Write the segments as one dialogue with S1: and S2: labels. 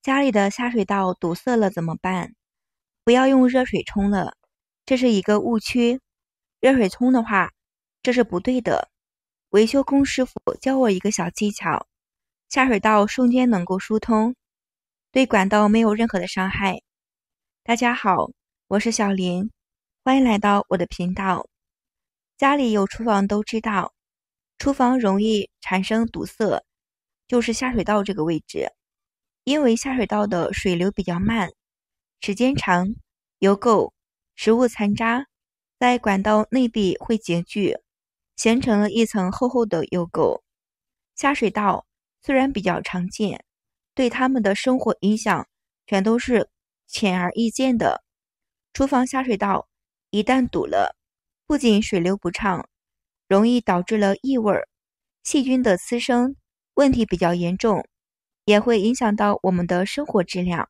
S1: 家里的下水道堵塞了怎么办？不要用热水冲了，这是一个误区。热水冲的话，这是不对的。维修工师傅教我一个小技巧，下水道瞬间能够疏通，对管道没有任何的伤害。大家好，我是小林，欢迎来到我的频道。家里有厨房都知道，厨房容易产生堵塞，就是下水道这个位置。因为下水道的水流比较慢，时间长，油垢、食物残渣在管道内壁会结聚，形成了一层厚厚的油垢。下水道虽然比较常见，对他们的生活影响全都是显而易见的。厨房下水道一旦堵了，不仅水流不畅，容易导致了异味、细菌的滋生，问题比较严重，也会影响到我们的生活质量。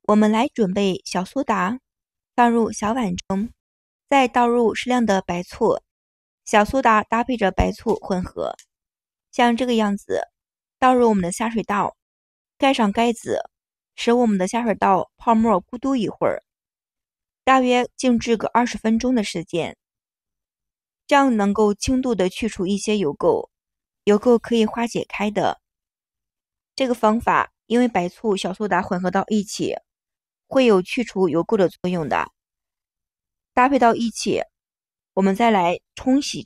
S1: 我们来准备小苏打，放入小碗中，再倒入适量的白醋，小苏打搭配着白醋混合，像这个样子，倒入我们的下水道，盖上盖子，使我们的下水道泡沫咕嘟一会儿，大约静置个20分钟的时间，这样能够轻度的去除一些油垢，油垢可以化解开的。这个方法因为白醋、小苏打混合到一起，会有去除油垢的作用的。搭配到一起，我们再来冲洗，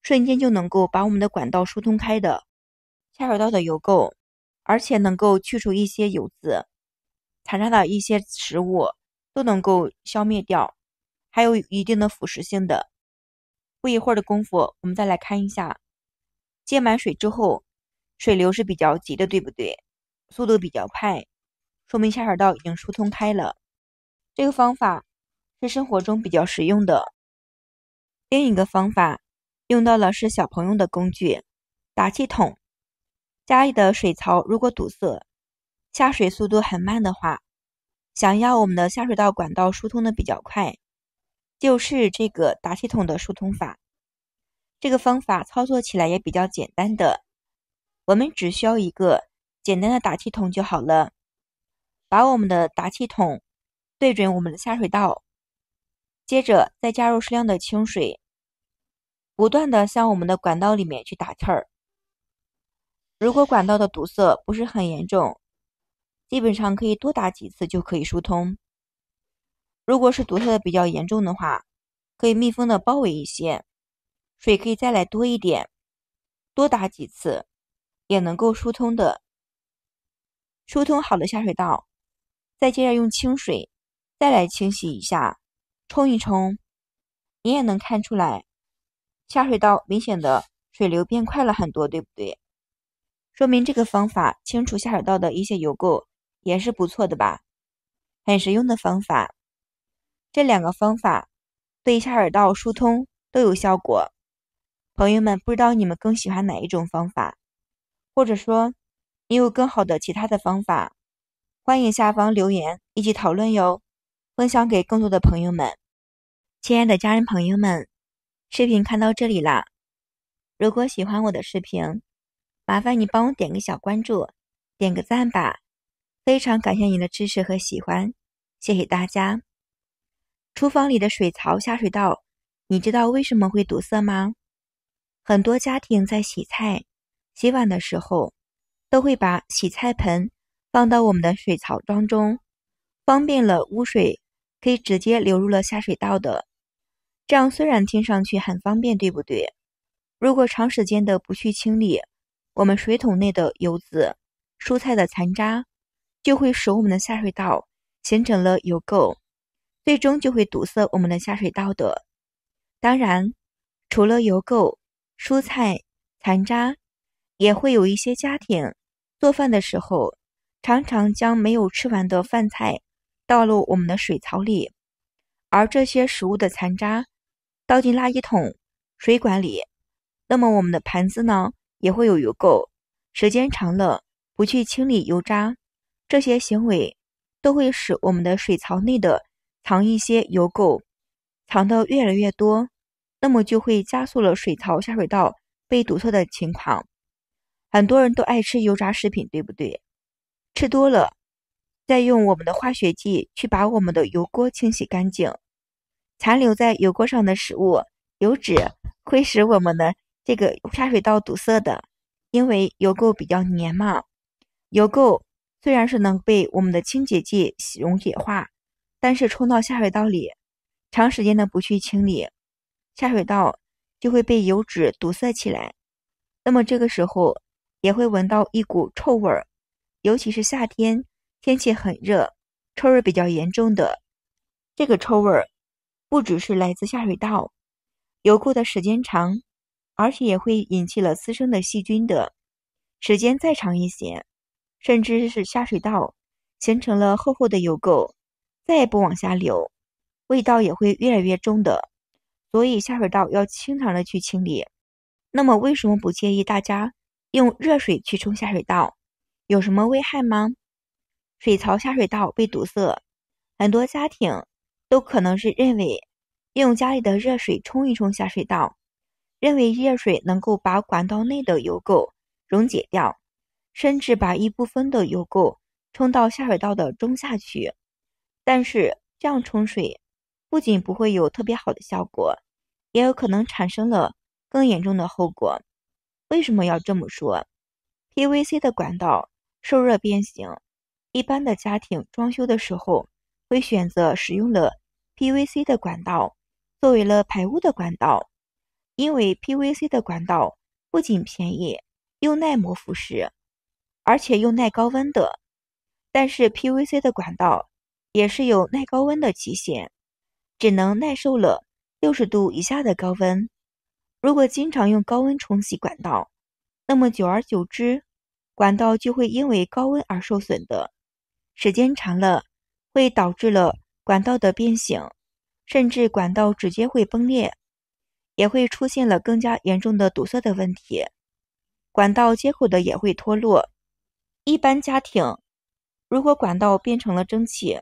S1: 瞬间就能够把我们的管道疏通开的下水道的油垢，而且能够去除一些油渍，残渣的一些食物都能够消灭掉，还有一定的腐蚀性的。不一会儿的功夫，我们再来看一下，接满水之后，水流是比较急的，对不对？速度比较快，说明下水道已经疏通开了。这个方法是生活中比较实用的。另一个方法用到了是小朋友的工具，打气筒。家里的水槽如果堵塞，下水速度很慢的话，想要我们的下水道管道疏通的比较快，就是这个打气筒的疏通法。这个方法操作起来也比较简单的，我们只需要一个简单的打气筒就好了。把我们的打气筒对准我们的下水道，接着再加入适量的清水，不断的向我们的管道里面去打气儿。如果管道的堵塞不是很严重，基本上可以多打几次就可以疏通。如果是堵塞的比较严重的话，可以密封的包围一些，水可以再来多一点，多打几次也能够疏通的。疏通好的下水道，再接着用清水再来清洗一下，冲一冲，你也能看出来下水道明显的水流变快了很多，对不对？说明这个方法清除下水道的一些油垢也是不错的吧，很实用的方法。这两个方法对下水道疏通都有效果。朋友们，不知道你们更喜欢哪一种方法，或者说你有更好的其他的方法，欢迎下方留言一起讨论哟，分享给更多的朋友们。亲爱的家人朋友们，视频看到这里啦，如果喜欢我的视频，麻烦你帮我点个小关注，点个赞吧，非常感谢你的支持和喜欢，谢谢大家。厨房里的水槽下水道，你知道为什么会堵塞吗？很多家庭在洗菜、洗碗的时候，都会把洗菜盆放到我们的水槽当中，方便了污水可以直接流入了下水道的。这样虽然听上去很方便，对不对？如果长时间的不去清理我们水桶内的油渍、蔬菜的残渣，就会使我们的下水道形成了油垢，最终就会堵塞我们的下水道的。当然，除了油垢、蔬菜残渣，也会有一些家庭做饭的时候，常常将没有吃完的饭菜倒入我们的水槽里，而这些食物的残渣倒进垃圾桶、水管里，那么我们的盘子呢也会有油垢，时间长了不去清理油渣，这些行为都会使我们的水槽内的藏一些油垢藏得越来越多，那么就会加速了水槽下水道被堵塞的情况。很多人都爱吃油炸食品，对不对？吃多了，再用我们的化学剂去把我们的油锅清洗干净。残留在油锅上的食物油脂会使我们的这个下水道堵塞的，因为油垢比较黏嘛。油垢虽然是能被我们的清洁剂溶解化，但是冲到下水道里，长时间的不去清理，下水道就会被油脂堵塞起来。那么这个时候也会闻到一股臭味儿，尤其是夏天天气很热，臭味比较严重的。这个臭味儿不只是来自下水道，油垢的时间长，而且也会引起了滋生的细菌的。时间再长一些，甚至是下水道形成了厚厚的油垢，再也不往下流，味道也会越来越重的。所以下水道要经常的去清理。那么为什么不建议大家用热水去冲下水道？有什么危害吗？水槽下水道被堵塞，很多家庭都可能是认为用家里的热水冲一冲下水道，认为热水能够把管道内的油垢溶解掉，甚至把一部分的油垢冲到下水道的中下区。但是这样冲水不仅不会有特别好的效果，也有可能产生了更严重的后果。为什么要这么说？ PVC 的管道受热变形，一般的家庭装修的时候会选择使用了 PVC 的管道作为了排污的管道，因为 PVC 的管道不仅便宜，又耐磨腐蚀，而且又耐高温的。但是 PVC 的管道也是有耐高温的期限，只能耐受了60度以下的高温。如果经常用高温冲洗管道，那么久而久之，管道就会因为高温而受损的。时间长了，会导致了管道的变形，甚至管道直接会崩裂，也会出现了更加严重的堵塞的问题，管道接口的也会脱落。一般家庭如果管道变成了蒸汽，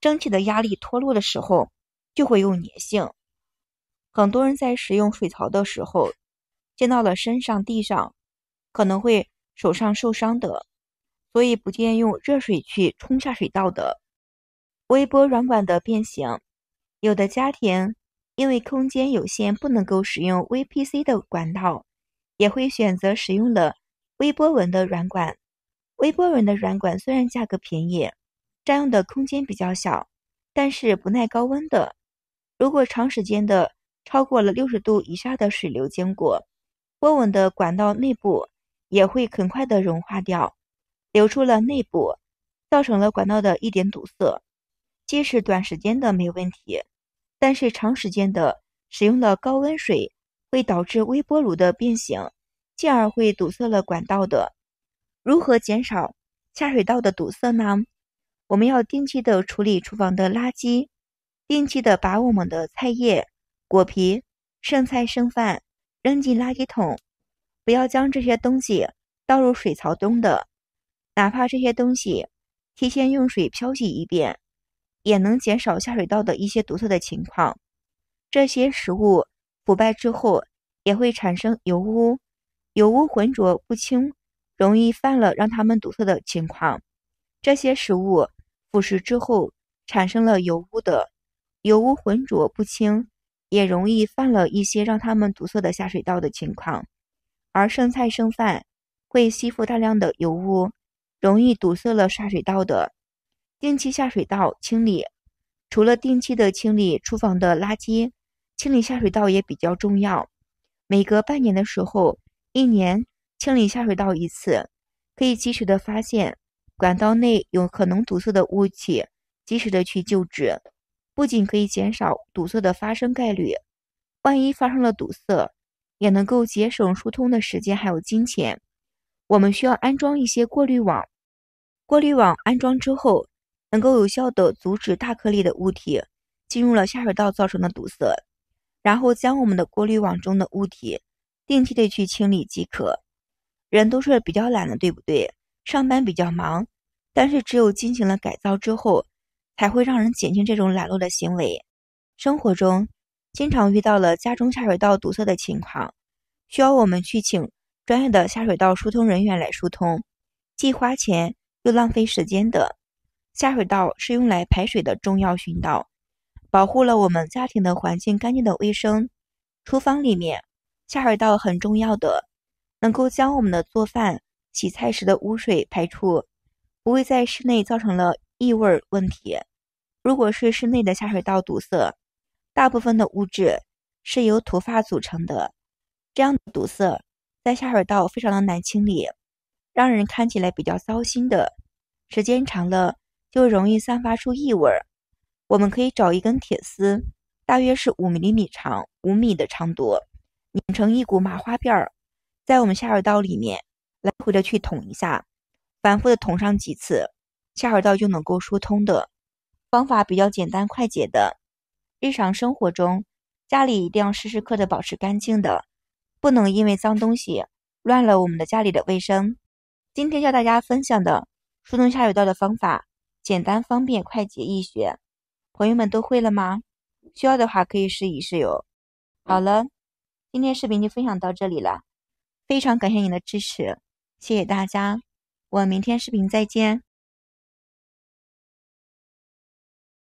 S1: 蒸汽的压力脱落的时候就会有粘性。很多人在使用水槽的时候，溅到了身上地上，可能会手上受伤的，所以不建议用热水去冲下水道的。微波软管的变形，有的家庭因为空间有限不能够使用 VPC 的管道，也会选择使用了微波纹的软管。微波纹的软管虽然价格便宜，占用的空间比较小，但是不耐高温的。如果长时间的超过了60度以下的水流经过，波纹的管道内部也会很快的融化掉，流出了内部，造成了管道的一点堵塞。即使短时间的没问题，但是长时间的使用了高温水会导致微波炉的变形，进而会堵塞了管道的。如何减少下水道的堵塞呢？我们要定期的处理厨房的垃圾，定期的把我们的菜叶、果皮、剩菜剩饭扔进垃圾桶，不要将这些东西倒入水槽中的，哪怕这些东西提前用水漂洗一遍，也能减少下水道的一些堵塞的情况。这些食物腐败之后也会产生油污，油污浑浊不清，容易犯了让它们堵塞的情况。这些食物腐蚀之后产生了油污的，油污浑浊不清，也容易犯了一些让它们堵塞的下水道的情况。而剩菜剩饭会吸附大量的油污，容易堵塞了下水道的。定期下水道清理，除了定期的清理厨房的垃圾，清理下水道也比较重要。每隔半年的时候，1年清理下水道一次，可以及时的发现管道内有可能堵塞的污气，及时的去救治，不仅可以减少堵塞的发生概率，万一发生了堵塞，也能够节省疏通的时间还有金钱。我们需要安装一些过滤网，过滤网安装之后，能够有效的阻止大颗粒的物体进入了下水道造成的堵塞，然后将我们的过滤网中的物体定期的去清理即可。人都是比较懒的，对不对？上班比较忙，但是只有进行了改造之后，才会让人减轻这种懒惰的行为。生活中经常遇到了家中下水道堵塞的情况，需要我们去请专业的下水道疏通人员来疏通，既花钱又浪费时间的。下水道是用来排水的重要渠道，保护了我们家庭的环境干净的卫生。厨房里面，下水道很重要的，能够将我们的做饭、洗菜时的污水排出，不会在室内造成了异味问题。如果是室内的下水道堵塞，大部分的物质是由头发组成的，这样的堵塞在下水道非常的难清理，让人看起来比较糟心的，时间长了就容易散发出异味。我们可以找一根铁丝，大约是5mm长，5米的长度，拧成一股麻花辫儿，在我们下水道里面来回的去捅一下，反复的捅上几次，下水道就能够疏通的。方法比较简单快捷的。日常生活中，家里一定要时时刻的保持干净的，不能因为脏东西乱了我们的家里的卫生。今天教大家分享的疏通下水道的方法，简单方便快捷易学，朋友们都会了吗？需要的话可以试一试哟。好了，今天视频就分享到这里了，非常感谢您的支持，谢谢大家，我们明天视频再见。